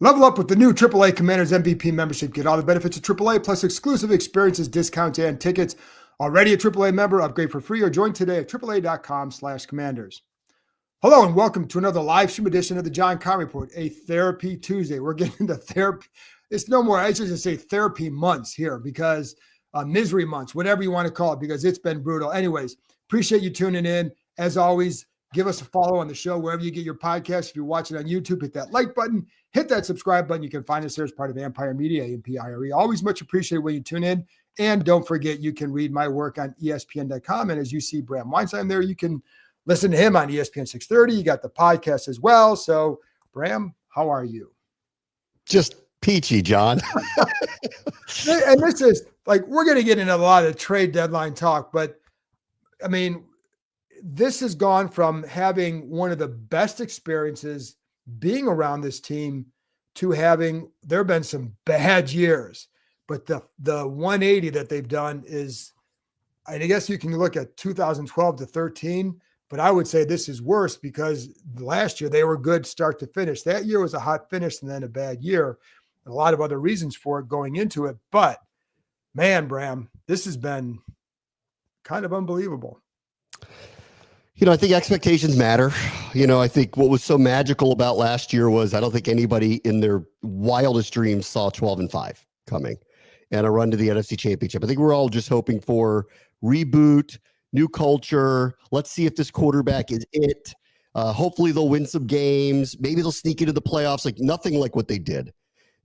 Level up with the new AAA Commanders MVP membership. Get all the benefits of AAA plus exclusive experiences, discounts, and tickets. Already a AAA member, upgrade for free or join today at AAA.com/Commanders. Hello and welcome to another live stream edition of the John Keim Report, a Therapy Tuesday. We're getting into therapy. It's no more, I should just say therapy months here because misery months, whatever you want to call it, because it's been brutal. Anyways, appreciate you tuning in. As always, give us a follow on the show wherever you get your podcast. If you're watching on YouTube, hit that like button, hit that subscribe button. You can find us there as part of Empire Media, AMPIRE. Always much appreciated when you tune in. And don't forget, you can read my work on ESPN.com. And as you see Bram Weinstein there, you can listen to him on ESPN 630. You got the podcast as well. So, Bram, how are you? Just peachy, John. And this is like, we're going to get into a lot of trade deadline talk, but I mean, this has gone from having one of the best experiences being around this team to having, there have been some bad years, but the 180 that they've done is, I guess you can look at 2012 to 13, but I would say this is worse because last year they were good start to finish. That year was a hot finish and then a bad year. A lot of other reasons for it going into it, but man, Bram, this has been kind of unbelievable. You know, I think expectations matter. You know, I think what was so magical about last year was I don't think anybody in their wildest dreams saw 12-5 coming and a run to the NFC Championship. I think we're all just hoping for reboot, new culture. Let's see if this quarterback is it. Hopefully they'll win some games. Maybe they'll sneak into the playoffs. Like nothing like what they did.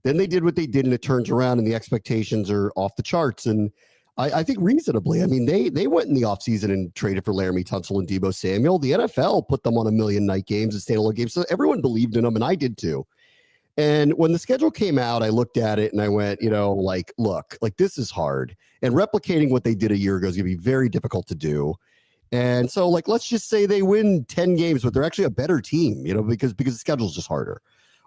Then they did what they did and it turns around and the expectations are off the charts. And I think reasonably. I mean, they went in the offseason and traded for Laramie Tunsil and Deebo Samuel. The NFL put them on 1 million night games and standalone games. So everyone believed in them, and I did too. And when the schedule came out, I looked at it and I went, you know, like, look, like this is hard. And replicating what they did a year ago is going to be very difficult to do. And so, like, let's just say they win 10 games, but they're actually a better team, you know, because the schedule is just harder.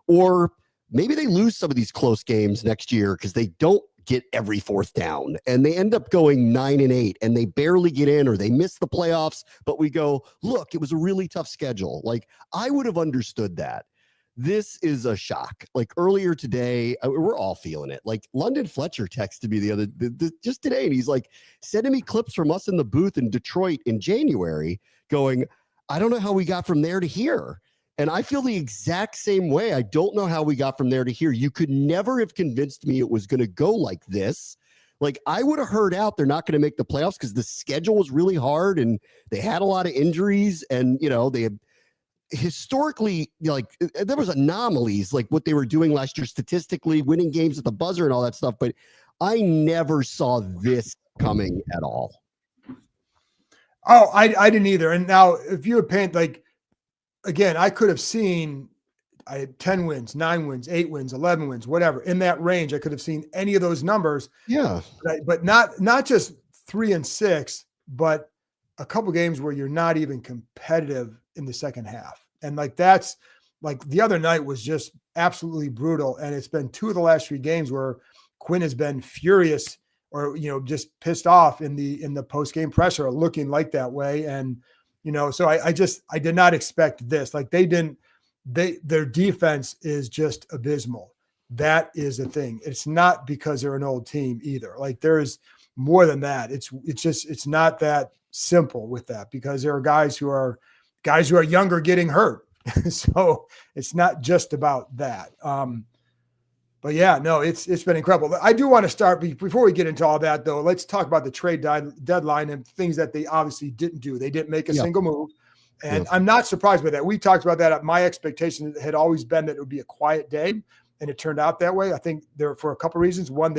Or maybe they lose some of these close games next year because they don't get every fourth down and they end up going 9-8 and they barely get in or they miss the playoffs. But we go, look, it was a really tough schedule. Like I would have understood that. This is a shock. Like earlier today, we're all feeling it. Like London Fletcher texted me just today. And he's like sending me clips from us in the booth in Detroit in January going, I don't know how we got from there to here. And I feel the exact same way. I don't know how we got from there to here. You could never have convinced me it was going to go like this. Like I would have heard out they're not going to make the playoffs because the schedule was really hard and they had a lot of injuries and, you know, they had historically, like there was anomalies like what they were doing last year statistically, winning games at the buzzer and all that stuff. But I never saw this coming at all. Oh, I didn't either. And now if you had paint like, again, I could have seen I had 10 wins, 9 wins, 8 wins, 11 wins, whatever. In that range, I could have seen any of those numbers. Yeah. But not just 3 and 6, but a couple games where you're not even competitive in the second half. And like that's like the other night was just absolutely brutal. And it's been 2 of the last 3 games where Quinn has been furious or, you know, just pissed off in the post-game presser looking like that way. And you know, so I did not expect this. Like their defense is just abysmal. That is the thing. It's not because they're an old team either. Like there is more than that. It's not that simple with that because there are guys who are younger getting hurt. So it's not just about that. But yeah, no, it's been incredible. I do want to start before we get into all that though. Let's talk about the trade deadline and things that they obviously didn't do. They didn't make a single move, and I'm not surprised by that. We talked about that. My expectation had always been that it would be a quiet day, and it turned out that way. I think there for a couple of reasons. One,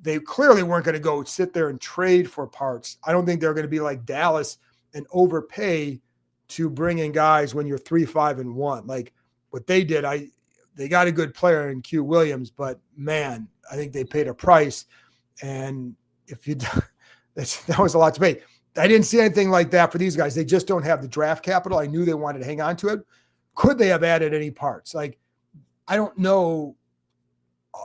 they clearly weren't going to go sit there and trade for parts. I don't think they're going to be like Dallas and overpay to bring in guys when you're 3-5-1. Like what they did, they got a good player in Q Williams, but man, I think they paid a price. And that was a lot to pay. I didn't see anything like that for these guys. They just don't have the draft capital. I knew they wanted to hang on to it. Could they have added any parts? Like, I don't know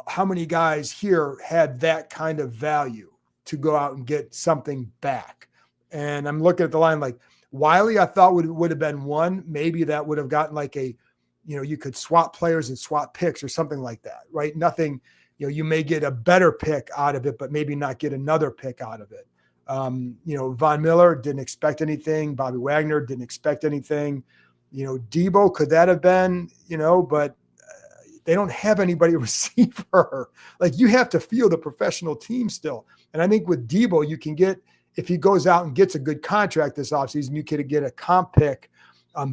how many guys here had that kind of value to go out and get something back. And I'm looking at the line like Wiley, I thought would have been one. Maybe that would have gotten like a you could swap players and swap picks or something like that, right? Nothing, you may get a better pick out of it, but maybe not get another pick out of it. Von Miller didn't expect anything. Bobby Wagner didn't expect anything. Debo, could that have been, but they don't have anybody receiver. Like, you have to field a professional team still. And I think with Debo, you can get, if he goes out and gets a good contract this offseason, you could get a comp pick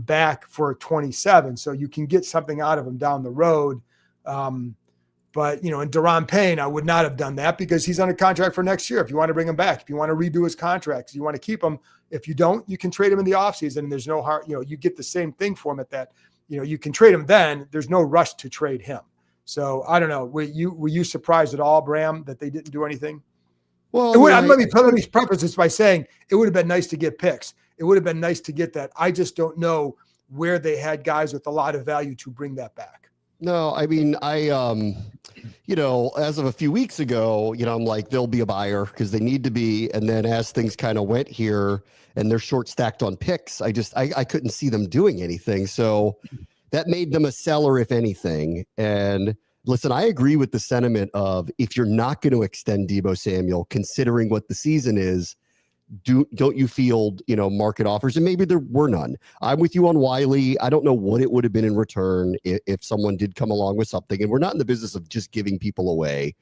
back for 27. So you can get something out of him down the road. But, and Daron Payne, I would not have done that because he's under contract for next year. If you want to bring him back, if you want to redo his contracts, you want to keep him. If you don't, you can trade him in the offseason. And there's no hard, you get the same thing for him at that. You can trade him then. There's no rush to trade him. So I don't know. Were you surprised at all, Bram, that they didn't do anything? Well, let me preface this by saying it would have been nice to get picks. It would have been nice to get that. I just don't know where they had guys with a lot of value to bring that back. No, I mean, as of a few weeks ago, I'm like, they'll be a buyer because they need to be. And then as things kind of went here and they're short stacked on picks, I couldn't see them doing anything. So that made them a seller, if anything. And listen, I agree with the sentiment of if you're not going to extend Debo Samuel, considering what the season is, don't you field, market offers? And maybe there were none. I'm with you on Wiley. I don't know what it would have been in return if someone did come along with something. And we're not in the business of just giving people away.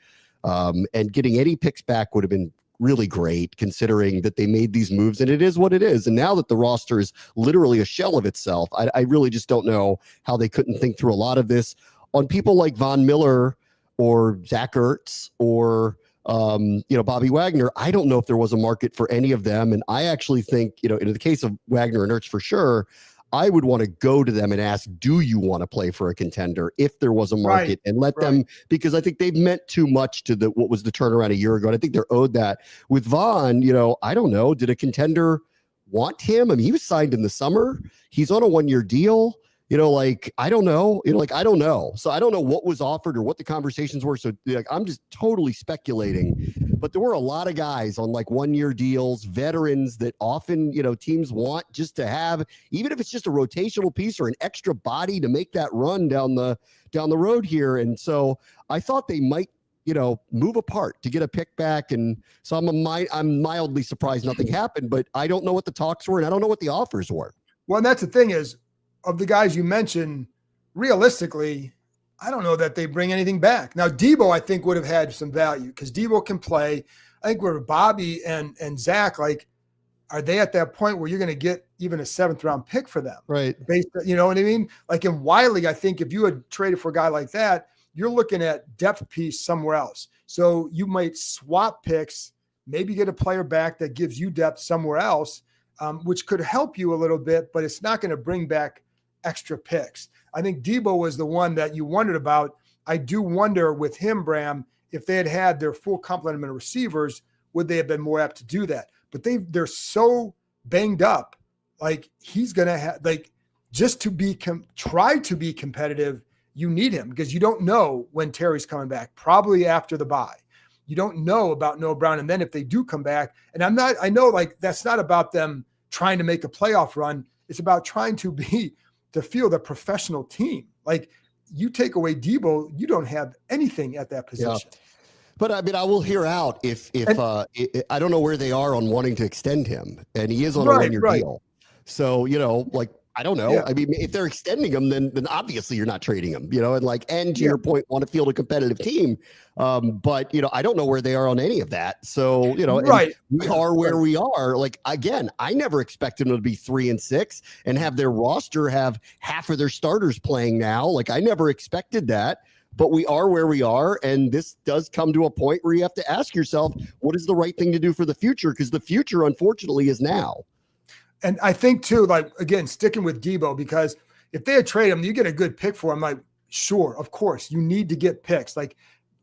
And getting any picks back would have been really great, considering that they made these moves, and it is what it is. And now that the roster is literally a shell of itself, I really just don't know how they couldn't think through a lot of this on people like Von Miller or Zach Ertz or Bobby Wagner. I don't know if there was a market for any of them. And I actually think, in the case of Wagner and Ertz for sure, I would want to go to them and ask, do you want to play for a contender if there was a market, and let them, because I think they've meant too much to what was the turnaround a year ago. And I think they're owed that. With Von, I don't know. Did a contender want him? I mean, he was signed in the summer. He's on a 1-year deal. I don't know, I don't know. So I don't know what was offered or what the conversations were. So I'm just totally speculating, but there were a lot of guys on 1-year deals, veterans that often, teams want just to have, even if it's just a rotational piece or an extra body to make that run down the road here. And so I thought they might, move apart to get a pick back. And so I'm mildly surprised nothing happened, but I don't know what the talks were and I don't know what the offers were. Well, and that's the thing is, of the guys you mentioned, realistically, I don't know that they bring anything back. Now, Debo, I think, would have had some value because Debo can play. I think with Bobby and Zach, are they at that point where you're going to get even a 7th-round pick for them? Right. Based, you know what I mean? Like in Wiley, I think if you had traded for a guy like that, you're looking at depth piece somewhere else. So you might swap picks, maybe get a player back that gives you depth somewhere else, which could help you a little bit, but it's not going to bring back extra picks. I think Debo was the one that you wondered about. I do wonder with him, Bram, if they had had their full complement of receivers, would they have been more apt to do that? But they're so banged up. He's going to have, just to be try to be competitive, you need him because you don't know when Terry's coming back, probably after the bye. You don't know about Noah Brown. And then if they do come back, and I know that's not about them trying to make a playoff run. It's about trying to field a professional team. You take away Debo, you don't have anything at that position. Yeah. But I mean, I will hear out if I don't know where they are on wanting to extend him, and he is on a 1-year deal. So, I don't know. Yeah. I mean, if they're extending him, then obviously you're not trading him, and to your point, want to field a competitive team. But, I don't know where they are on any of that. So, we are where we are. Again, I never expected them to be 3-6 and have their roster have half of their starters playing now. I never expected that. But we are where we are, and this does come to a point where you have to ask yourself, what is the right thing to do for the future? Because the future, unfortunately, is now. And I think, too, again, sticking with Debo, because if they had traded him, you get a good pick for him. Sure, of course, you need to get picks.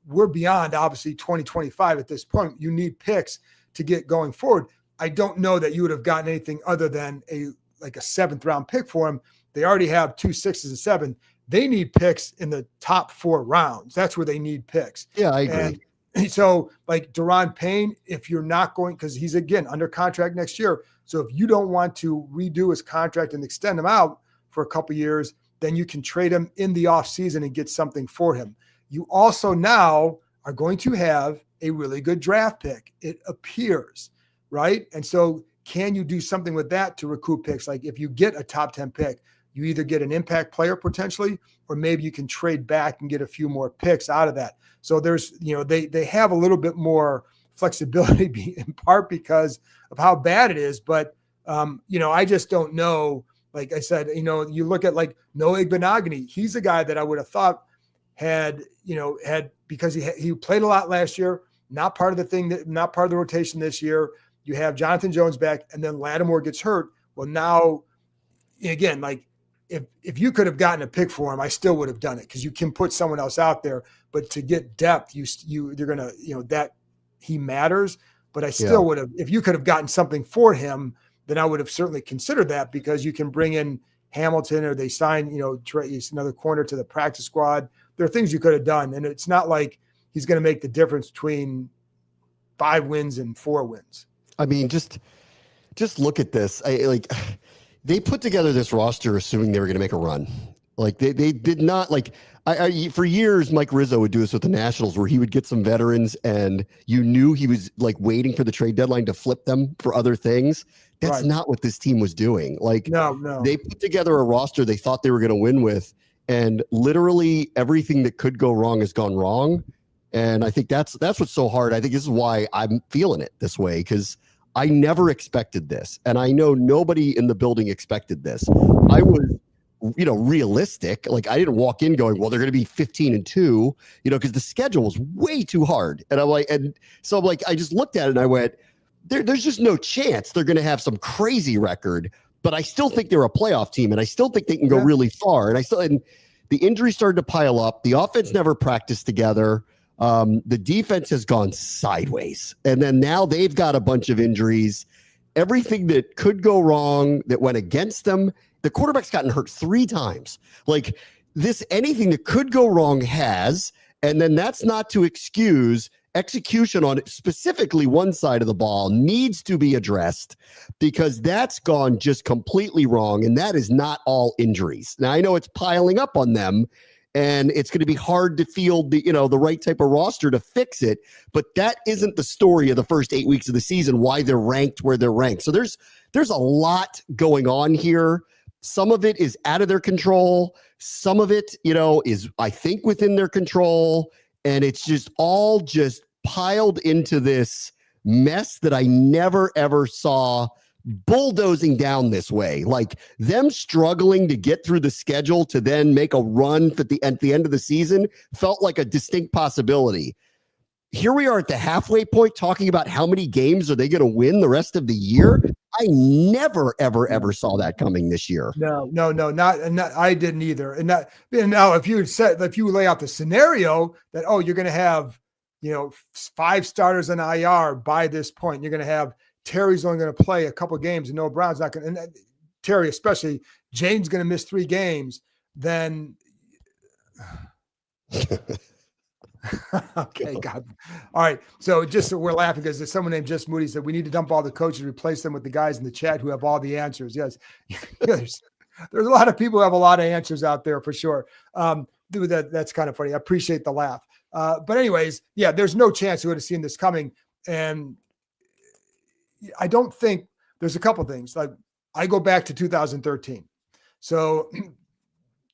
We're beyond, obviously, 2025 at this point. You need picks to get going forward. I don't know that you would have gotten anything other than a 7th-round pick for him. They already have 2 6s and 7. They need picks in the top 4 rounds. That's where they need picks. Yeah, I agree. And so, Daron Payne, if you're not going, because he's, again, under contract next year. So if you don't want to redo his contract and extend him out for a couple of years, then you can trade him in the offseason and get something for him. You also now are going to have a really good draft pick, it appears, right? And so can you do something with that to recoup picks? Like if you get a top 10 pick, you either get an impact player potentially, or maybe you can trade back and get a few more picks out of that. So there's, they have a little bit more flexibility in part because of how bad it is. But, I just don't know. Like I said, you look at like Noah Igbenogany, he's a guy that I would have thought had because he played a lot last year, not part of the rotation this year. You have Jonathan Jones back, and then Lattimore gets hurt. Well, now again, like if you could have gotten a pick for him, I still would have done it because you can put someone else out there. But to get depth, you're gonna that he matters. But I still would have, if you could have gotten something for him, then I would have certainly considered that because you can bring in Hamilton or they sign another corner to the practice squad. There are things you could have done, and it's not like he's going to make the difference between 5 wins and 4 wins. I mean, just look at this. They put together this roster assuming they were going to make a run. Like they did not like. For years, Mike Rizzo would do this with the Nationals, where he would get some veterans, and you knew he was like waiting for the trade deadline to flip them for other things. That's not what this team was doing. Like, no, they put together a roster they thought they were going to win with, and literally everything that could go wrong has gone wrong. And I think that's what's so hard. I think this is why I'm feeling it this way, because I never expected this, and I know nobody in the building expected this. I was, realistic. Like I didn't walk in going, well, they're going to be 15-2, because the schedule was way too hard. And so I just looked at it and I went, there's just no chance they're going to have some crazy record, but I still think they're a playoff team, and I still think they can go really far. And the injuries started to pile up. The offense never practiced together. The defense has gone sideways, and then now they've got a bunch of injuries. Everything that could go wrong that went against them. The quarterback's gotten hurt 3 times. Like this, anything that could go wrong has, and then that's not to excuse execution on specifically one side of the ball needs to be addressed, because that's gone just completely wrong. And that is not all injuries. Now I know it's piling up on them, and it's going to be hard to field the right type of roster to fix it. But that isn't the story of the first 8 weeks of the season, why they're ranked where they're ranked. So there's a lot going on here. Some of it is out of their control. Some of it, is, I think, within their control. And it's just all just piled into this mess that I never, ever saw bulldozing down this way. Like them struggling to get through the schedule to then make a run at the end of the season felt like a distinct possibility. Here we are at the halfway point talking about how many games are they going to win the rest of the year. I never, ever, ever saw that coming this year. No, not I didn't either. And now if you lay out the scenario that, you're going to have, 5 starters on IR by this point, you're going to have Terry's only going to play a couple games and Noah Brown's not going to, and Terry, especially Jane's going to miss 3 games, then okay, God. All right. So we're laughing because there's someone named Just Moody said we need to dump all the coaches, replace them with the guys in the chat who have all the answers. Yes. there's a lot of people who have a lot of answers out there for sure. That's kind of funny. I appreciate the laugh. But anyways, there's no chance we would have seen this coming. And I don't think there's a couple things. Like I go back to 2013. So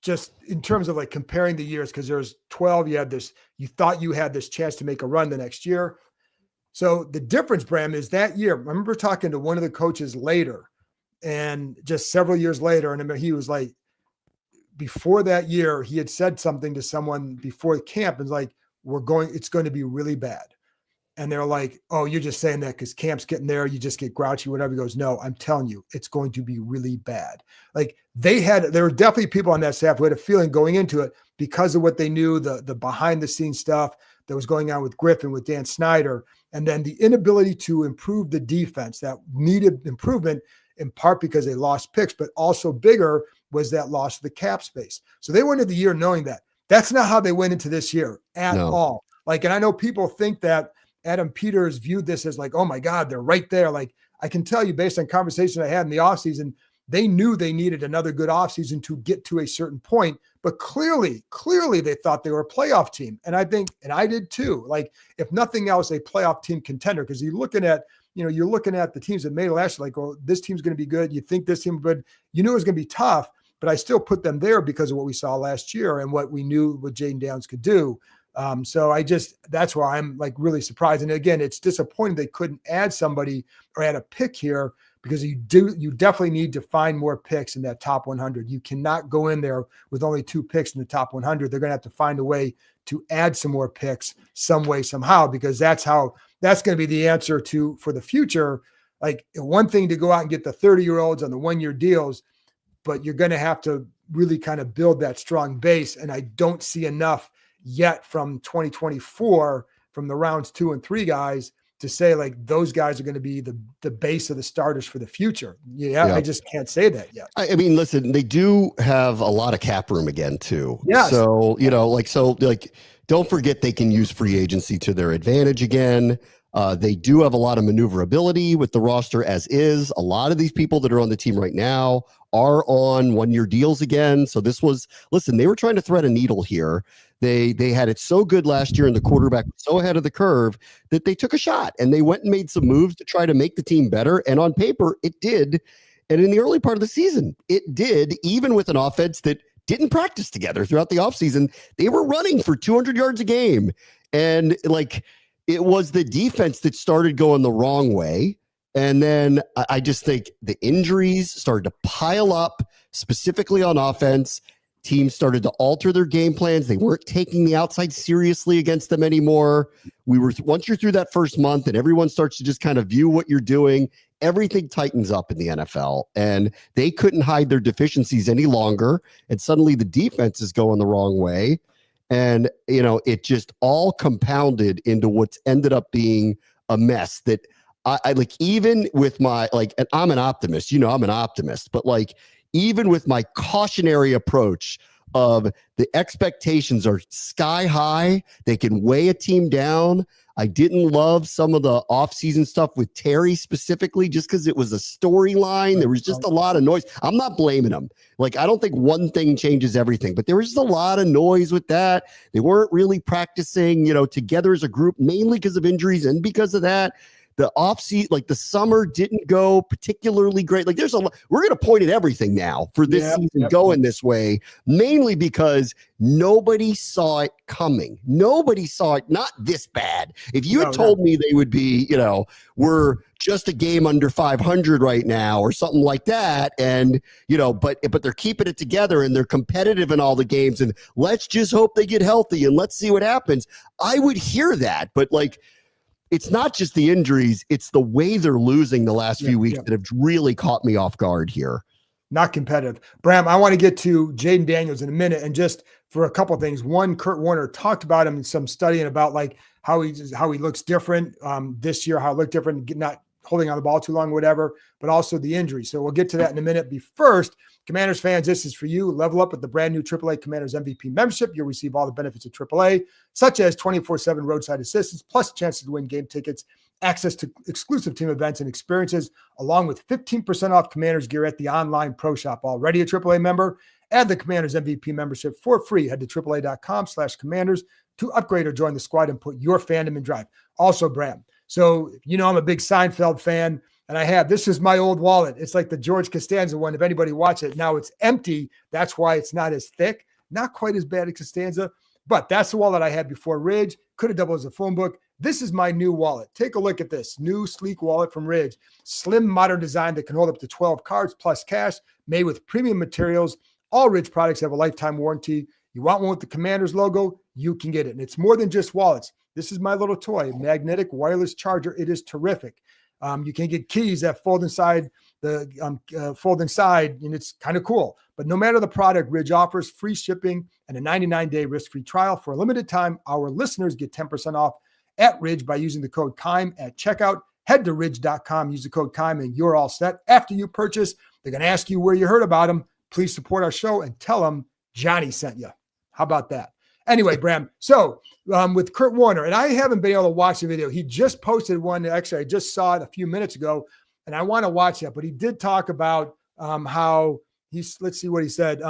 just in terms of like comparing the years, because there's 12, you thought you had this chance to make a run the next year. So the difference, Bram, is that year, I remember talking to one of the coaches later, and just several years later, and he was like, before that year, he had said something to someone before camp, and like, it's going to be really bad. And they're like, oh, you're just saying that because camp's getting there. You just get grouchy, whatever. He goes, no, I'm telling you, it's going to be really bad. Like there were definitely people on that staff who had a feeling going into it because of what they knew, the behind the scenes stuff that was going on with Griffin, with Dan Snyder, and then the inability to improve the defense that needed improvement in part because they lost picks, but also bigger was that loss of the cap space. So they went into the year knowing that. That's not how they went into this year at all. Like, and I know people think that Adam Peters viewed this as like, oh my God, they're right there. Like I can tell you based on conversations I had in the offseason, they knew they needed another good offseason to get to a certain point, but clearly they thought they were a playoff team. And I think, and I did too, like if nothing else, a playoff team contender, because you're looking at the teams that made it last year, like, oh, this team's going to be good. You think this team, but you knew it was going to be tough, but I still put them there because of what we saw last year and what we knew what Jaden Daniels could do. So that's why I'm like really surprised. And again, it's disappointing they couldn't add somebody or add a pick here, because you definitely need to find more picks in that top 100. You cannot go in there with only 2 picks in the top 100. They're going to have to find a way to add some more picks some way, somehow, because that's going to be the answer for the future. Like, one thing to go out and get the 30-year-olds on the 1-year deals, but you're going to have to really kind of build that strong base. And I don't see enough yet from 2024, from the rounds 2 and 3 guys, to say like those guys are going to be the base of the starters for the future. Yeah. I just can't say that yet. I mean, listen, they do have a lot of cap room again too. Yes. So, don't forget they can use free agency to their advantage again. They do have a lot of maneuverability with the roster as is. A lot of these people that are on the team right now are on 1-year deals again. So they were trying to thread a needle here. They had it so good last year and the quarterback was so ahead of the curve that they took a shot and they went and made some moves to try to make the team better. And on paper, it did. And in the early part of the season, it did, even with an offense that didn't practice together throughout the offseason. They were running for 200 yards a game. And it was the defense that started going the wrong way. And then I just think the injuries started to pile up, specifically on offense. Teams started to alter their game plans. They weren't taking the outside seriously against them anymore. Once you're through that first month and everyone starts to just kind of view what you're doing, everything tightens up in the NFL. And they couldn't hide their deficiencies any longer. And suddenly the defense is going the wrong way. And, it just all compounded into what's ended up being a mess that I like, even with my, and I'm an optimist, I'm an optimist, but even with my cautionary approach of the expectations are sky high, they can weigh a team down. I didn't love some of the offseason stuff with Terry specifically, just because it was a storyline. There was just a lot of noise. I'm not blaming them. I don't think one thing changes everything, but there was just a lot of noise with that. They weren't really practicing, together as a group, mainly because of injuries and because of that. The offseason, the summer didn't go particularly great. There's a lot. We're going to point at everything now for this season going this way, mainly because nobody saw it coming. Nobody saw it not this bad. If you had told me they would be, we're just a game under 500 right now or something like that, and but they're keeping it together and they're competitive in all the games, and let's just hope they get healthy and let's see what happens, I would hear that. But it's not just the injuries, it's the way they're losing the last few weeks that have really caught me off guard here. Not competitive. Bram, I want to get to Jaden Daniels in a minute, and just for a couple of things. One, Kurt Warner talked about him in some studying about how he looks different this year, how it looked different, not holding on the ball too long, whatever, but also the injury. So we'll get to that in a minute. But first, Commanders fans, this is for you. Level up with the brand new AAA Commanders MVP membership. You'll receive all the benefits of AAA, such as 24/7 roadside assistance, plus chances to win game tickets, access to exclusive team events and experiences, along with 15% off Commanders gear at the online pro shop. Already a AAA member? Add the Commanders MVP membership for free. Head to AAA.com/Commanders to upgrade or join the squad and put your fandom in drive. Also, Bram, so I'm a big Seinfeld fan. And this is my old wallet. It's like the George Costanza one. If anybody watched it, now it's empty. That's why it's not as thick. Not quite as bad as Costanza, but that's the wallet I had before Ridge. Could have doubled as a phone book. This is my new wallet. Take a look at this new sleek wallet from Ridge. Slim, modern design that can hold up to 12 cards plus cash, made with premium materials. All Ridge products have a lifetime warranty. You want one with the Commanders logo? You can get it. And it's more than just wallets. This is my little toy, magnetic wireless charger. It is terrific. You can get keys that fold inside, and it's kind of cool. But no matter the product, Ridge offers free shipping and a 99-day risk-free trial. For a limited time, our listeners get 10% off at Ridge by using the code KEIM at checkout. Head to ridge.com, use the code KEIM, and you're all set. After you purchase, they're going to ask you where you heard about them. Please support our show and tell them Johnny sent you. How about that? Anyway, Bram, so with Kurt Warner, and I haven't been able to watch the video. He just posted one. Actually, I just saw it a few minutes ago, and I want to watch that. But he did talk about how let's see what he said.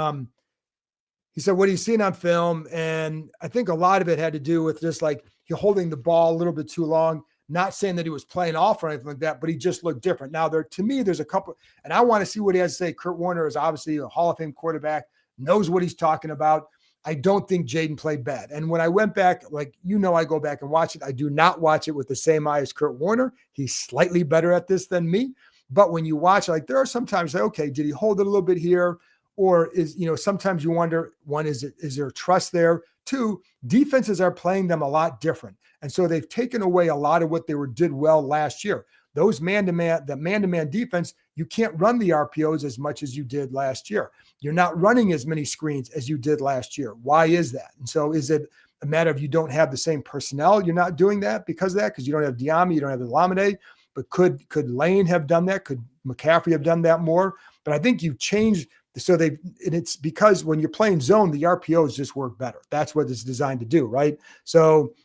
He said what he's seen on film, and I think a lot of it had to do with just like he holding the ball a little bit too long. Not saying that he was playing off or anything like that, but he just looked different. Now, to me, there's a couple, and I want to see what he has to say. Kurt Warner is obviously a Hall of Fame quarterback, knows what he's talking about. I don't think Jaden played bad. And when I went back, I go back and watch it. I do not watch it with the same eye as Kurt Warner. He's slightly better at this than me. But when you watch, there are sometimes okay, did he hold it a little bit here? Or sometimes you wonder, one, is there trust there? Two, defenses are playing them a lot different. And so they've taken away a lot of what they did well last year. Those man-to-man defense, you can't run the RPOs as much as you did last year. You're not running as many screens as you did last year. Why is that? And so is it a matter of you don't have the same personnel? You're not doing that because of that, because you don't have Diami, you don't have Lamine. But could Lane have done that? Could McCaffrey have done that more? But I think you've changed. So it's because when you're playing zone, the RPOs just work better. That's what it's designed to do, right? So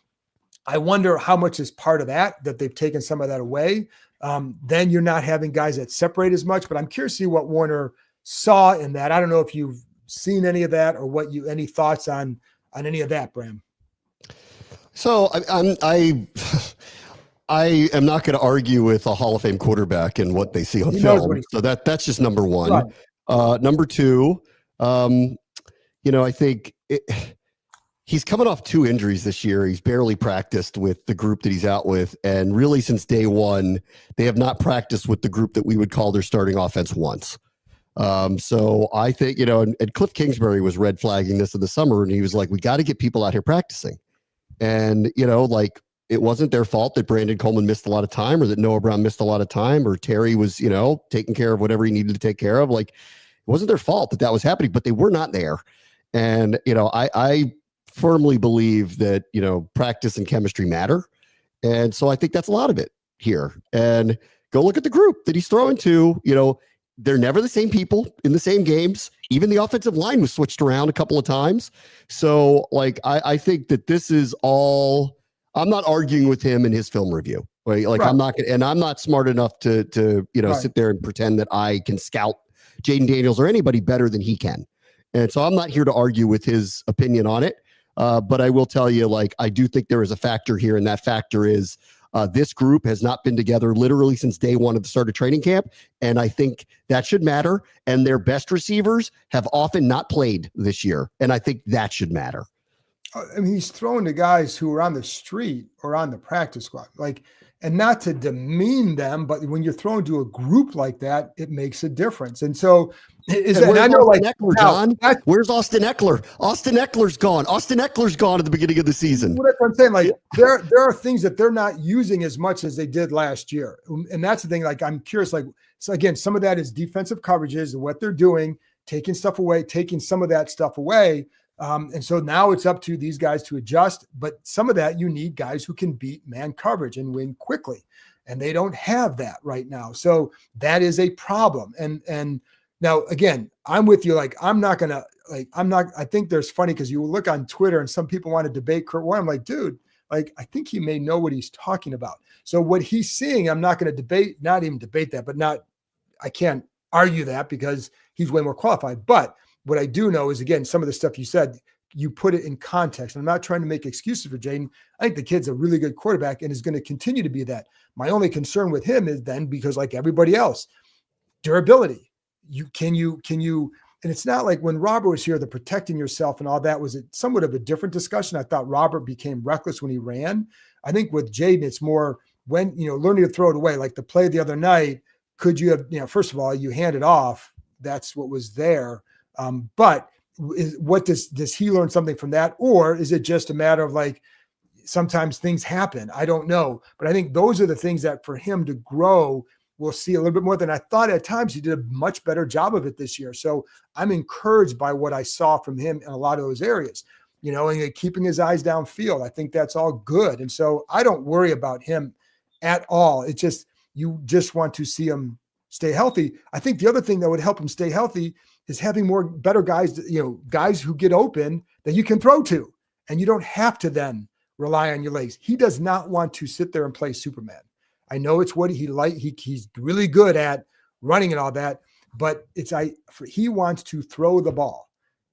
I wonder how much is part of that they've taken some of that away. Then you're not having guys that separate as much. But I'm curious to see what Warner saw in that. I don't know if you've seen any of that or any thoughts on any of that, Bram. So I am not going to argue with a Hall of Fame quarterback and what they see on film. So that's just number one. Right. Number two, I think he's coming off 2 injuries this year. He's barely practiced with the group that he's out with. And really since day one, they have not practiced with the group that we would call their starting offense once. So I think, and Cliff Kingsbury was red flagging this in the summer, and he was like, we got to get people out here practicing. And, it wasn't their fault that Brandon Coleman missed a lot of time, or that Noah Brown missed a lot of time, or Terry was, taking care of whatever he needed to take care of. It wasn't their fault that was happening, but they were not there. And, I firmly believe that, practice and chemistry matter. And so I think that's a lot of it here. And go look at the group that he's throwing to, they're never the same people in the same games. Even the offensive line was switched around a couple of times. So I think that this is all, I'm not arguing with him in his film review. Right? Right. I'm not smart enough to right. sit there and pretend that I can scout Jaden Daniels or anybody better than he can. And so I'm not here to argue with his opinion on it. But I will tell you, I do think there is a factor here, and that factor is this group has not been together literally since day one of the start of training camp. And I think that should matter. And their best receivers have often not played this year. And I think that should matter. I mean, he's throwing to guys who are on the street or on the practice squad, and not to demean them, but when you're thrown to a group like that, it makes a difference. And so where's Austin Eckler? Where's Austin Eckler? Austin Eckler's gone. Austin Eckler's gone at the beginning of the season. What I'm saying, there are things that they're not using as much as they did last year. And that's the thing, I'm curious, so again, some of that is defensive coverages and what they're doing, taking some of that stuff away. And so now it's up to these guys to adjust, but some of that you need guys who can beat man coverage and win quickly. And they don't have that right now. So that is a problem. And now again, I'm with you. I think there's funny because you look on Twitter and some people want to debate Kurt Warner. I'm like, dude, I think he may know what he's talking about. So what he's seeing, I'm not going to not even debate that, but I can't argue that because he's way more qualified. But what I do know is, again, some of the stuff you said, you put it in context. I'm not trying to make excuses for Jaden. I think the kid's a really good quarterback and is going to continue to be that. My only concern with him is then, because like everybody else, durability. Can you, and it's not like when Robert was here, the protecting yourself and all that was somewhat of a different discussion. I thought Robert became reckless when he ran. I think with Jaden, it's more when, learning to throw it away, like the play the other night. Could you have, first of all, you hand it off. That's what was there. But does he learn something from that? Or is it just a matter of sometimes things happen? I don't know. But I think those are the things that for him to grow, we'll see a little bit more than I thought. At times he did a much better job of it this year. So I'm encouraged by what I saw from him in a lot of those areas, and keeping his eyes downfield. I think that's all good. And so I don't worry about him at all. It's just, you just want to see him stay healthy. I think the other thing that would help him stay healthy is having better guys, guys who get open that you can throw to, and you don't have to then rely on your legs. He does not want to sit there and play Superman. I know it's what he's really good at running and all that, but he wants to throw the ball.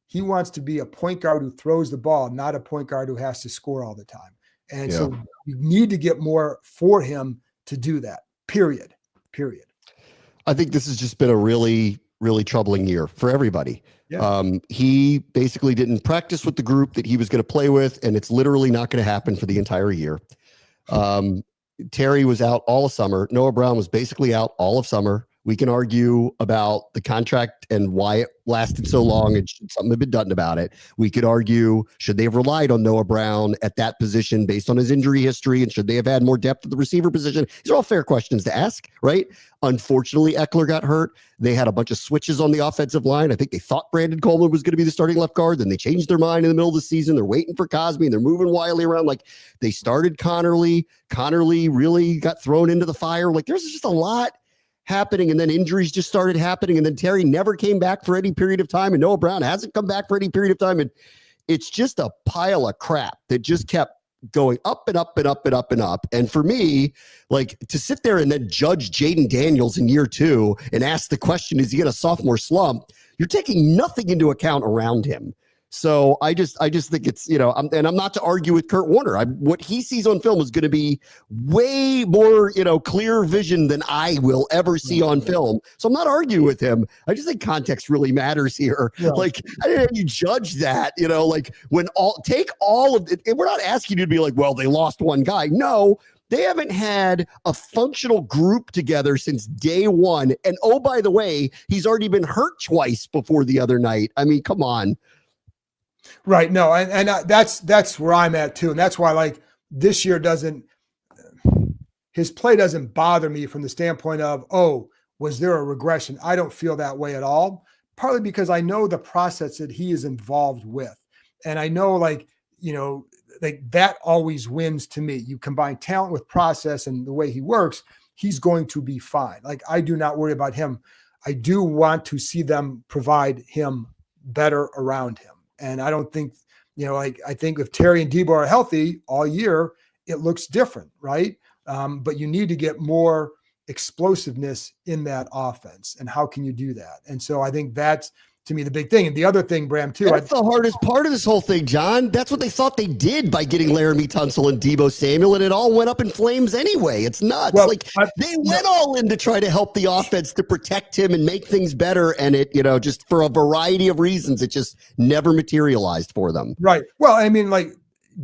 He wants to be a point guard who throws the ball, not a point guard who has to score all the time. And so you need to get more for him to do that, period. I think this has just been a really, really troubling year for everybody. Yeah. He basically didn't practice with the group that he was going to play with, and it's literally not going to happen for the entire year. Terry was out all of summer. Noah Brown was basically out all of summer. We can argue about the contract and why it lasted so long and should something have been done about it. We could argue, should they have relied on Noah Brown at that position based on his injury history, and should they have had more depth at the receiver position? These are all fair questions to ask, right? Unfortunately, Eckler got hurt. They had a bunch of switches on the offensive line. I think they thought Brandon Coleman was going to be the starting left guard. Then they changed their mind in the middle of the season. They're waiting for Cosby, and they're moving Wiley around. Like, they started Connerly. Connerly really got thrown into the fire. Like, there's just a lot happening, and then injuries just started happening, and then Terry never came back for any period of time, and Noah Brown hasn't come back for any period of time, and it's just a pile of crap that just kept going up and up and up and up and up. And for me, like, to sit there and then judge Jaden Daniels in year 2 and ask the question, is he in a sophomore slump? You're taking nothing into account around him. So I just think it's, I'm not to argue with Kurt Warner. What he sees on film is going to be way more, clear vision than I will ever see on film. So I'm not arguing with him. I just think context really matters here. Yeah. Like, I didn't have you judge that, like take all of it. We're not asking you to be like, well, they lost one guy. No, they haven't had a functional group together since day one. And oh, by the way, he's already been hurt twice before the other night. I mean, come on. Right. No, and that's where I'm at too. And that's why, like, this year his play doesn't bother me from the standpoint of, oh, was there a regression? I don't feel that way at all. Partly because I know the process that he is involved with. And I know, like that always wins to me. You combine talent with process and the way he works, he's going to be fine. Like, I do not worry about him. I do want to see them provide him better around him. And I don't think, I think if Terry and Debo are healthy all year, it looks different, right? But you need to get more explosiveness in that offense. And how can you do that? And so I think that's, to me, the big thing. And the other thing, Bram, too. That's the hardest part of this whole thing, John. That's what they thought they did by getting Laramie Tunsil and Debo Samuel, and it all went up in flames anyway. It's nuts. Well, they went all in to try to help the offense, to protect him and make things better, and it, just for a variety of reasons, it just never materialized for them. Right. Well, I mean, like,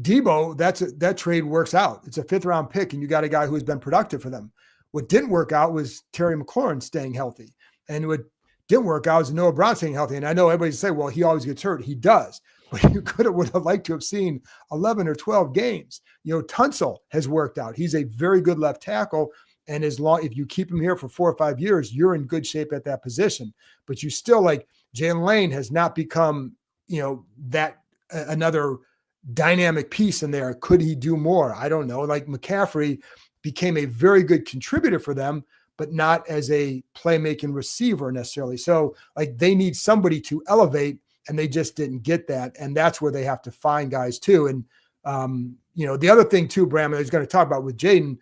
Debo, that trade works out. It's a 5th-round pick, and you got a guy who's been productive for them. What didn't work out was Terry McLaurin staying healthy, and what didn't work out was Noah Brown staying healthy. And I know everybody say, well, he always gets hurt. He does. But you would have liked to have seen 11 or 12 games. Tunsil has worked out. He's a very good left tackle. And if you keep him here for 4 or 5 years, you're in good shape at that position. But you still, like, Jalen Lane has not become, that another dynamic piece in there. Could he do more? I don't know. Like, McCaffrey became a very good contributor for them, but not as a playmaking receiver necessarily. So, like, they need somebody to elevate, and they just didn't get that. And that's where they have to find guys too. And, the other thing too, Bram, I was going to talk about with Jaden,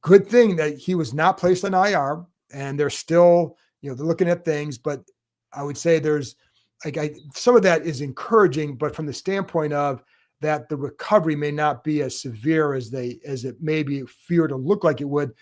good thing that he was not placed on IR, and they're still, they're looking at things, but I would say there's some of that is encouraging, but from the standpoint of that, the recovery may not be as severe as it may be feared to look like it would.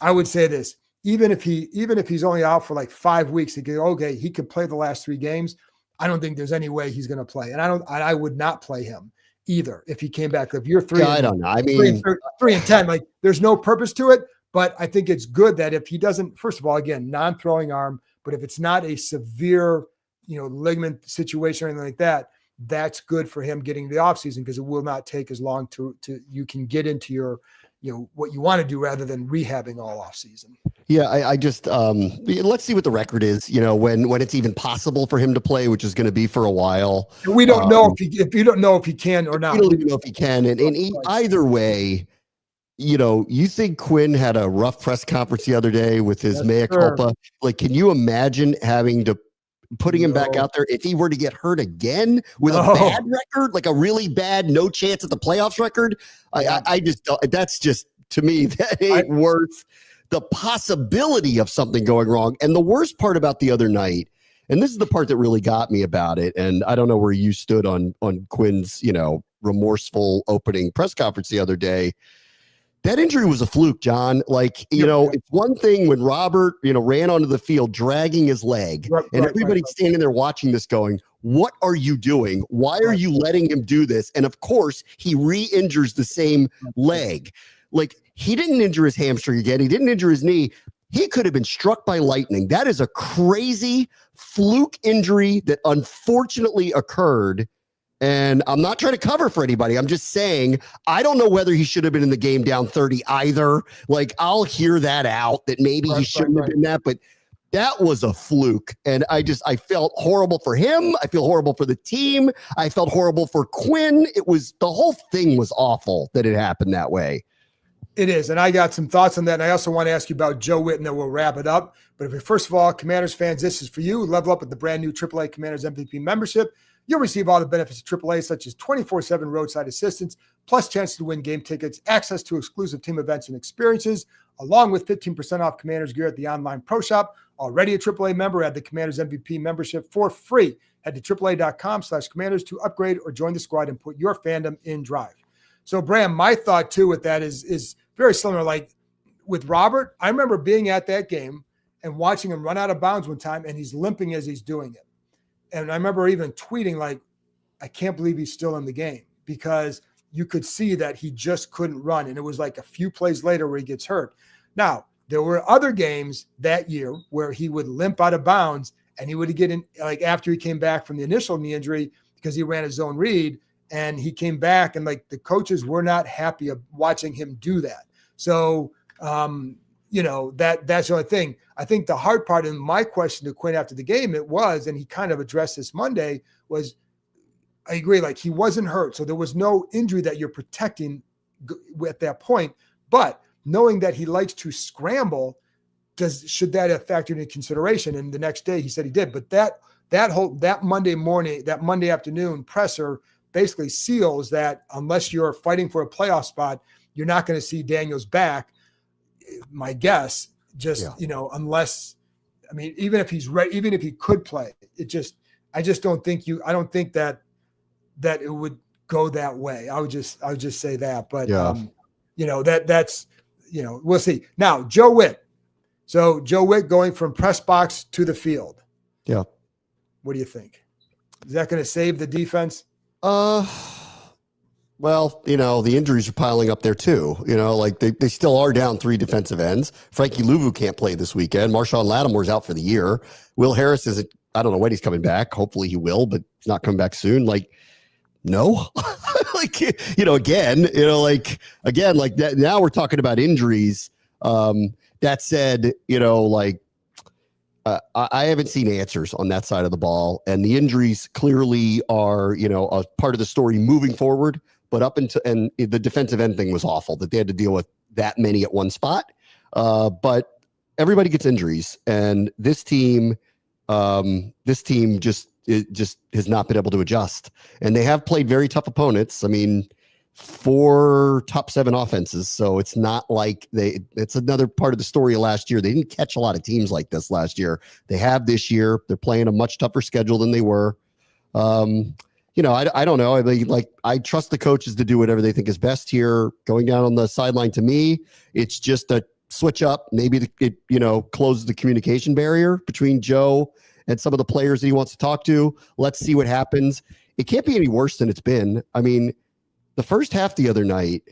I would say this, even if he's only out for like 5 weeks, he could play the last 3 games. I don't think there's any way he's going to play. And I would not play him either if he came back. If you're 3, I don't know. I mean, 3 and 10, like, there's no purpose to it, but I think it's good that if he doesn't, first of all, again, non-throwing arm, but if it's not a severe, ligament situation or anything like that, that's good for him getting the offseason, because it will not take as long to you can get into your, what you want to do rather than rehabbing all off season. Yeah. I just, let's see what the record is, when it's even possible for him to play, which is going to be for a while. We don't know if you don't know if he can or not. We don't even know if he can. And either way, you think Quinn had a rough press conference the other day with his mea culpa. Like, can you imagine putting him back out there if he were to get hurt again with a bad record, like a really bad, no chance at the playoffs record? I just, that's just, to me, that ain't worth the possibility of something going wrong. And the worst part about the other night, and this is the part that really got me about it, and I don't know where you stood on Quinn's, remorseful opening press conference the other day. That injury was a fluke, John. Like, it's one thing when Robert, ran onto the field dragging his leg, and everybody's standing there watching this going, what are you doing? Why are you letting him do this? And of course, he re-injures the same leg. Like, he didn't injure his hamstring again. He didn't injure his knee. He could have been struck by lightning. That is a crazy fluke injury that unfortunately occurred. And I'm not trying to cover for anybody. I'm just saying, I don't know whether he should have been in the game down 30 either. Like, I'll hear that out, that maybe he shouldn't have been that, but that was a fluke. And I felt horrible for him. I feel horrible for the team. I felt horrible for Quinn. The whole thing was awful that it happened that way. It is. And I got some thoughts on that. And I also want to ask you about Joe Witt, and then we'll wrap it up. But first of all, Commanders fans, this is for you. Level up with the brand new AAA Commanders MVP membership. You'll receive all the benefits of AAA, such as 24/7 roadside assistance, plus chances to win game tickets, access to exclusive team events and experiences, along with 15% off Commanders gear at the online pro shop. Already a AAA member, add the Commanders MVP membership for free. Head to AAA.com/Commanders to upgrade or join the squad and put your fandom in drive. So, Bram, my thought too with that is very similar. Like with Robert, I remember being at that game and watching him run out of bounds one time, and he's limping as he's doing it. And I remember even tweeting, like, I can't believe he's still in the game, because you could see that he just couldn't run. And it was like a few plays later where he gets hurt. Now, there were other games that year where he would limp out of bounds, and he would get in, like after he came back from the initial knee injury, because he ran his zone read, and he came back, and like the coaches were not happy of watching him do that. So, that's the only thing. I think the hard part, and my question to Quinn after the game, and he kind of addressed this Monday, was, I agree, like he wasn't hurt. So there was no injury that you're protecting at that point. But knowing that he likes to scramble, should that have factored into consideration? And the next day he said he did. But that Monday afternoon presser basically seals that unless you're fighting for a playoff spot, you're not going to see Daniels back. My guess, unless, even if he's right, even if he could play, I don't think that it would go that way. I would just say that, but we'll see. Now, Joe Witt. So Joe Witt going from press box to the field. Yeah. What do you think? Is that going to save the defense? Well, the injuries are piling up there too. Like they still are down 3 defensive ends. Frankie Louvu can't play this weekend. Marshawn Lattimore's out for the year. Will Harris I don't know when he's coming back. Hopefully he will, but he's not coming back soon. Like, no, again, like that. Now we're talking about injuries. That said, I haven't seen answers on that side of the ball, and the injuries clearly are, a part of the story moving forward. But and the defensive end thing was awful that they had to deal with that many at one spot. But everybody gets injuries, and this team just has not been able to adjust. And they have played very tough opponents. 4 top 7 offenses. So it's not like it's another part of the story of last year. They didn't catch a lot of teams like this last year. They have this year. They're playing a much tougher schedule than they were. I don't know. I trust the coaches to do whatever they think is best here. Going down on the sideline, to me, it's just a switch up. Maybe it closes the communication barrier between Joe and some of the players that he wants to talk to. Let's see what happens. It can't be any worse than it's been. The first half the other night,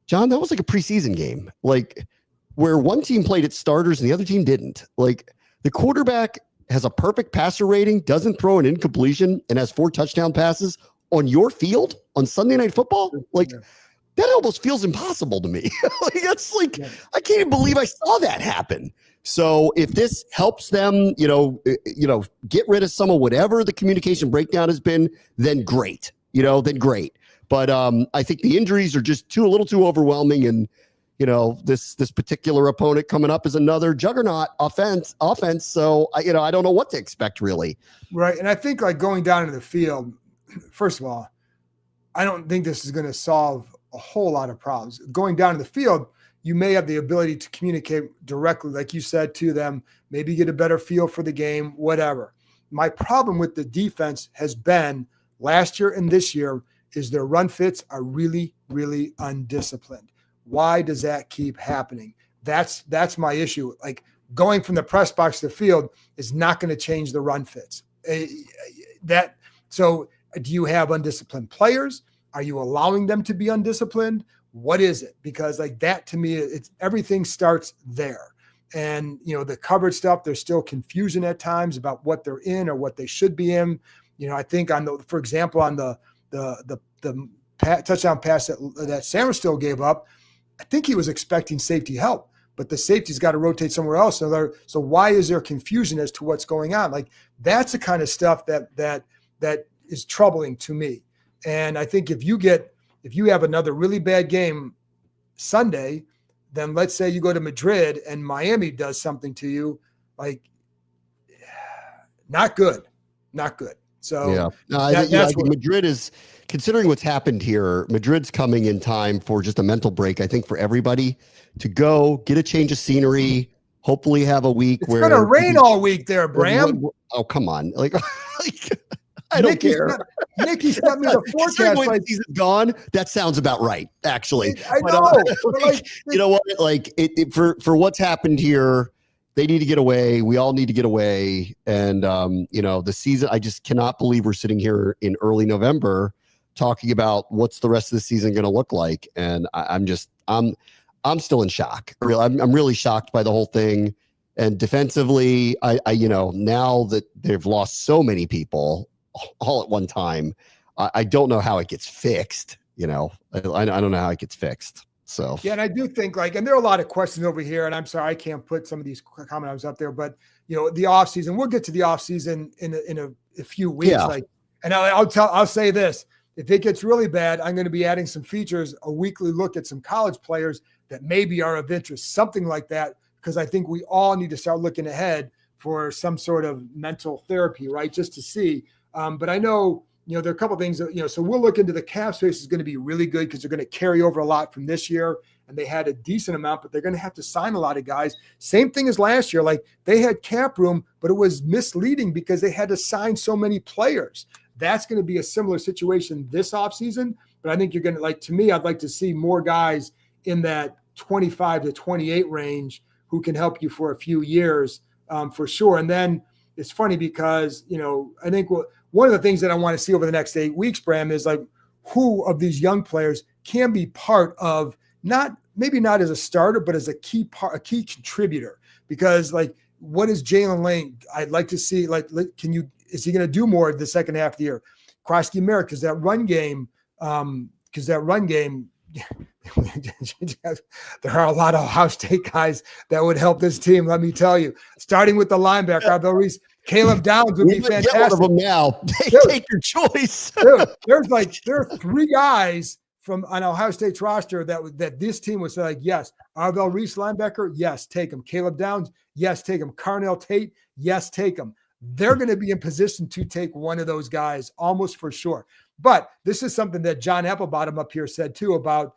John, that was like a preseason game, like where one team played its starters and the other team didn't. Like the quarterback has a perfect passer rating, doesn't throw an incompletion, and has 4 touchdown passes on your field on Sunday Night Football. Like that almost feels impossible to me. I can't even believe I saw that happen. So if this helps them, get rid of some of whatever the communication breakdown has been, then great. Then great. But I think the injuries are just a little too overwhelming, and this particular opponent coming up is another juggernaut offense. So I don't know what to expect really. Right, and I think like going down to the field, first of all, I don't think this is going to solve a whole lot of problems. Going down to the field, you may have the ability to communicate directly, like you said, to them, maybe get a better feel for the game, whatever. My problem with the defense has been last year and this year is their run fits are really, really undisciplined. Why does that keep happening? That's my issue. Like going from the press box to the field is not going to change the run fits. So do you have undisciplined players? Are you allowing them to be undisciplined? What is it? Because like that to me, it's everything starts there. And the coverage stuff, there's still confusion at times about what they're in or what they should be in. I think for example, on the touchdown pass that Samuel gave up, I think he was expecting safety help, but the safety's got to rotate somewhere else. So why is there confusion as to what's going on? Like that's the kind of stuff that is troubling to me. And I think if you have another really bad game Sunday, then let's say you go to Madrid and Miami does something to you, like not good. So yeah, I think Madrid is, considering what's happened here, Madrid's coming in time for just a mental break, I think, for everybody to go get a change of scenery, hopefully have a week it's going to rain all week there, Bram. Oh, come on. Like I don't care. Nikki sent me the forecast. Like, season's gone. That sounds about right, actually. I know. You know what? Like for what's happened here, they need to get away. We all need to get away. And the season, I just cannot believe we're sitting here in early November talking about what's the rest of the season going to look like. And I'm still in shock. I'm really shocked by the whole thing. And defensively, I now that they've lost so many people all at one time, I don't know how it gets fixed. I don't know how it gets fixed. So yeah, and I do think and there are a lot of questions over here, and I'm sorry I can't put some of these comments up there, but the off season, we'll get to the off season in a few weeks. Yeah. And I'll say this: if it gets really bad, I'm going to be adding some features, a weekly look at some college players that maybe are of interest, something like that, because I think we all need to start looking ahead for some sort of mental therapy, right? Just to see. But I know, there are a couple of things that, so we'll look into the cap space is going to be really good because they're going to carry over a lot from this year. And they had a decent amount, but they're going to have to sign a lot of guys. Same thing as last year. Like they had cap room, but it was misleading because they had to sign so many players. That's going to be a similar situation this offseason. But I think you're going to to me, I'd like to see more guys in that 25 to 28 range who can help you for a few years for sure. And then it's funny because, I think one of the things that I want to see over the next 8 weeks, Bram, is like who of these young players can be part of maybe not as a starter, but as a key contributor. Because what is Jalen Lane? I'd like to see, is he going to do more the second half of the year? Krosky Merrick, because that run game, there are a lot of Ohio State guys that would help this team. Let me tell you, starting with the linebacker, Caleb Downs would be fantastic. Get one of them now. Take your choice. Dude, there are 3 guys from on Ohio State's roster that this team would say like, yes, Arvell Reese linebacker, yes, take him. Caleb Downs, yes, take him. Carnell Tate, yes, take him. They're going to be in position to take one of those guys almost for sure. But this is something that John Applebottom up here said too about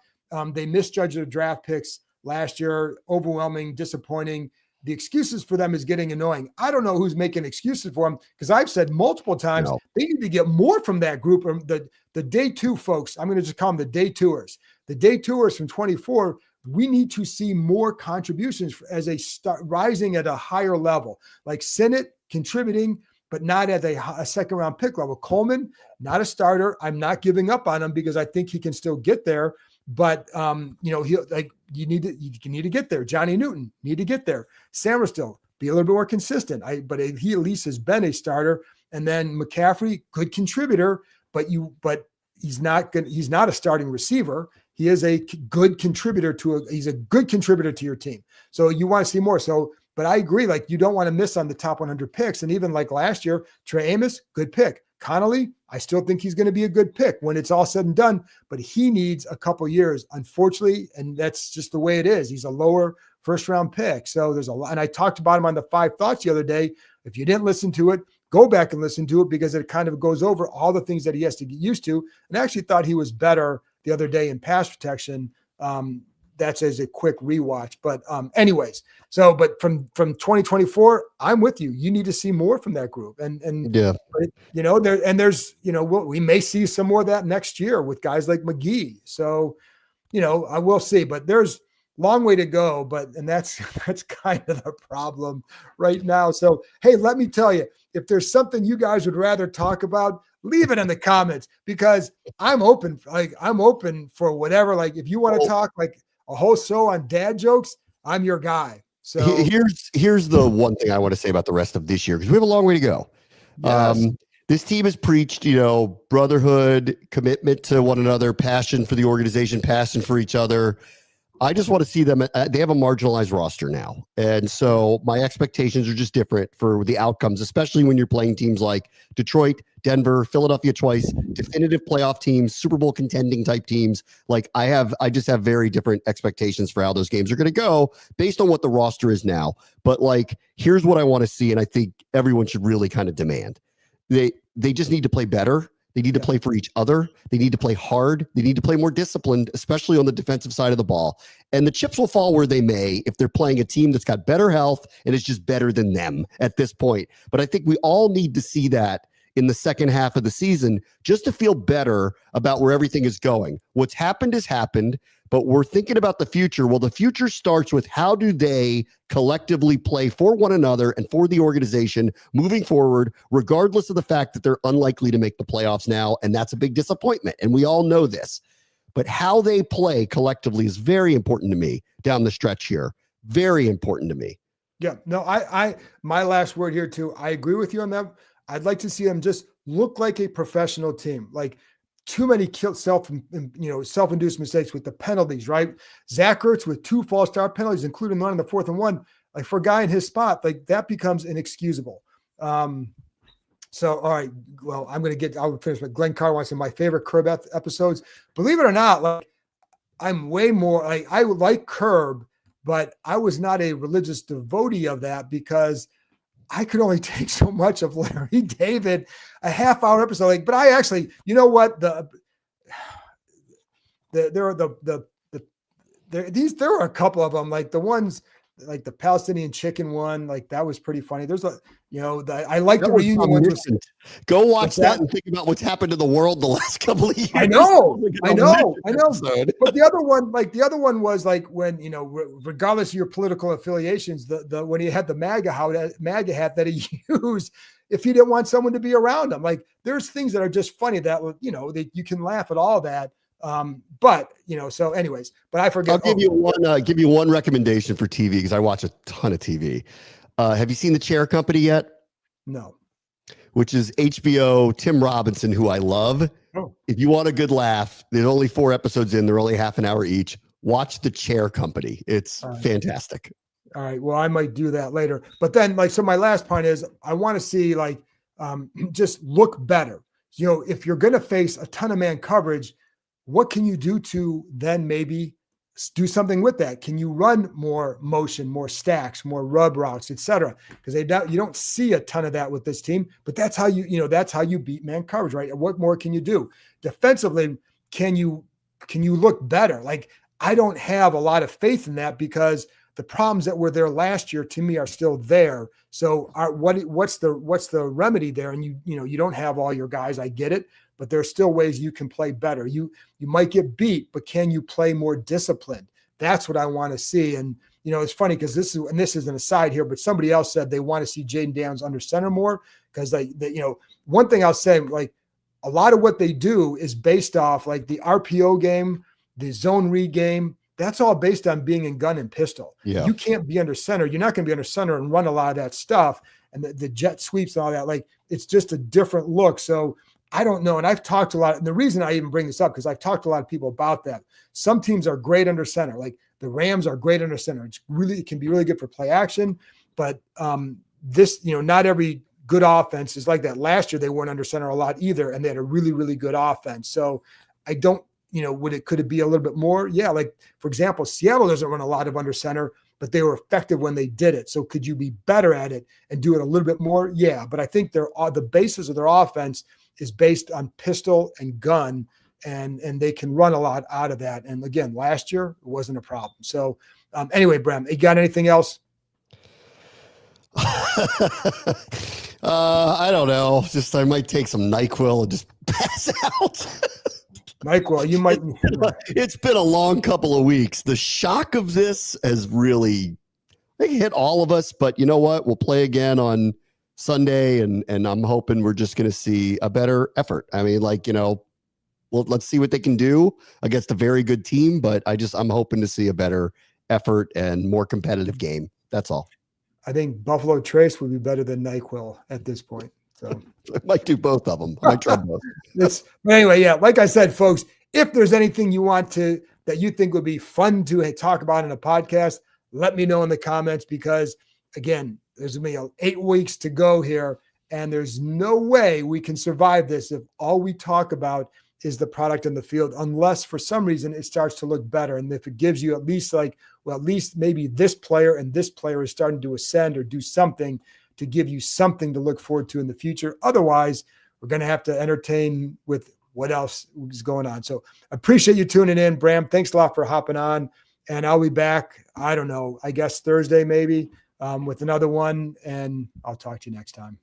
they misjudged their draft picks last year, overwhelming, disappointing. The excuses for them is getting annoying. I don't know who's making excuses for them because I've said multiple times they need to get more from that group. The day 2 folks, I'm going to just call them the day 2ers. The day 2ers from 24, we need to see more contributions as they start rising at a higher level, like Sinnott contributing, but not at a second round pick level. Coleman, not a starter. I'm not giving up on him because I think he can still get there. But you need to get there. Johnny Newton need to get there. Samuel be a little bit more consistent. But he at least has been a starter. And then McCaffrey, good contributor, but he's not a starting receiver. He is a good contributor he's a good contributor to your team. So you want to see more. But I agree, you don't want to miss on the top 100 picks. And even like last year, Trey Amos, good pick. Connolly, I still think he's going to be a good pick when it's all said and done, but he needs a couple years, unfortunately, and that's just the way it is. He's a lower first-round pick. So there's a lot, and I talked about him on the 5 Thoughts the other day. If you didn't listen to it, go back and listen to it because it kind of goes over all the things that he has to get used to. And I actually thought he was better the other day in pass protection that's as a quick rewatch. But anyways, so but from 2024, I'm with you. You need to see more from that group, and Yeah. you know, there's you know, we may see some more of that next year with guys like McGee. So you know, I will see, but there's long way to go. And that's kind of the problem right now. So hey, let me tell you, if there's something you guys would rather talk about, leave it in the comments, because I'm open. Like I'm open for whatever. Like if you want to talk like a whole show on dad jokes, I'm your guy. So here's the one thing I want to say about the rest of this year, because we have a long way to go. yes. This team has preached, you know, brotherhood, commitment to one another, passion for the organization, passion for each other. I just want to see them. They have a marginalized roster now. And so my expectations are just different for the outcomes, especially when you're playing teams like Detroit, Denver, Philadelphia twice, definitive playoff teams, Super Bowl contending type teams. Like I just have very different expectations for how those games are going to go based on what the roster is now. But like, here's what I want to see. And I think everyone should really kind of demand. They just need to play better. They need to play for each other. They need to play hard. They need to play more disciplined, especially on the defensive side of the ball. And the chips will fall where they may if they're playing a team that's got better health and is just better than them at this point. But I think we all need to see that in the second half of the season just to feel better about where everything is going. What's happened has happened, but we're thinking about the future. Well, the future starts with how do they collectively play for one another and for the organization moving forward, regardless of the fact that they're unlikely to make the playoffs now. And that's a big disappointment. And we all know this. But how they play collectively is very important to me down the stretch here. Very important to me. Yeah, no, my last word here too. I agree with you on that. I'd like to see them just look like a professional team. Like too many self-induced mistakes with the penalties, right? Zach Ertz with 2 false start penalties, including one in the 4th and 1. Like for a guy in his spot, like that becomes inexcusable. So, all right, well, I'll finish with Glenn Carr wants in my favorite Curb episodes. Believe it or not, like I'm way more like I would like Curb, but I was not a religious devotee of that because I could only take so much of Larry David, a half-hour episode. Like, but I actually, you know what? There are a couple of them, like the ones like the Palestinian chicken one, like that was pretty funny. There's I like the reunion ones. Go watch that and think about what's happened to the world the last couple of years. I know. But the other one was like when, regardless of your political affiliations, when he had the MAGA hat that he used if he didn't want someone to be around him. Like there's things that are just funny that, that you can laugh at all that. But so anyways, but I forget. I'll give you one recommendation for TV because I watch a ton of TV. Have you seen The Chair Company yet? No. Which is HBO, Tim Robinson, who I love. Oh. If you want a good laugh, there's only 4 episodes in. They're only half an hour each. Watch The Chair Company. It's fantastic. All right. Well, I might do that later. But then so my last point is I want to see just look better. If you're going to face a ton of man coverage, what can you do to then maybe do something with that? Can you run more motion, more stacks, more rub routes, etc.? Because you don't see a ton of that with this team, but that's how you beat man coverage, right? What more can you do defensively? Can you look better? Like I don't have a lot of faith in that because the problems that were there last year to me are still there. So what's the remedy there? And you don't have all your guys. I get it. But there are still ways you can play better. You might get beat, but can you play more disciplined? That's what I want to see. And, it's funny because this is an aside here, but somebody else said they want to see Jaden Daniels under center more because one thing I'll say, like a lot of what they do is based off like the RPO game, the zone read game. That's all based on being in gun and pistol. Yeah. You can't be under center. You're not going to be under center and run a lot of that stuff. And the jet sweeps and all that, like it's just a different look. So I don't know. And I've talked a lot. And the reason I even bring this up, because I've talked to a lot of people about that. Some teams are great under center. Like the Rams are great under center. It can be really good for play action. But not every good offense is like that. Last year, they weren't under center a lot either. And they had a really, really good offense. So I don't, could it be a little bit more? Yeah. Like for example, Seattle doesn't run a lot of under center, but they were effective when they did it. So could you be better at it and do it a little bit more? Yeah. But I think the basis of their offense is based on pistol and gun. and they can run a lot out of that. And again, last year it wasn't a problem. So anyway, Bram, you got anything else? I don't know. Just I might take some NyQuil and just pass out. NyQuil, you might. It's been a long couple of weeks. The shock of this has really hit all of us. But you know what? We'll play again on Sunday, and I'm hoping we're just going to see a better effort. I mean, well, let's see what they can do against a very good team. But I'm hoping to see a better effort and more competitive game. That's all. I think Buffalo Trace would be better than NyQuil at this point. So I might do both of them. I might try both. But anyway, yeah, like I said, folks, if there's anything that you think would be fun to talk about in a podcast, let me know in the comments, because again, there's going to be 8 weeks to go here, and there's no way we can survive this if all we talk about is the product in the field, unless for some reason it starts to look better. And if it gives you at least maybe this player and this player is starting to ascend or do something to give you something to look forward to in the future. Otherwise, we're going to have to entertain with what else is going on. So appreciate you tuning in, Bram. Thanks a lot for hopping on, and I'll be back. I don't know, I guess Thursday maybe with another one, and I'll talk to you next time.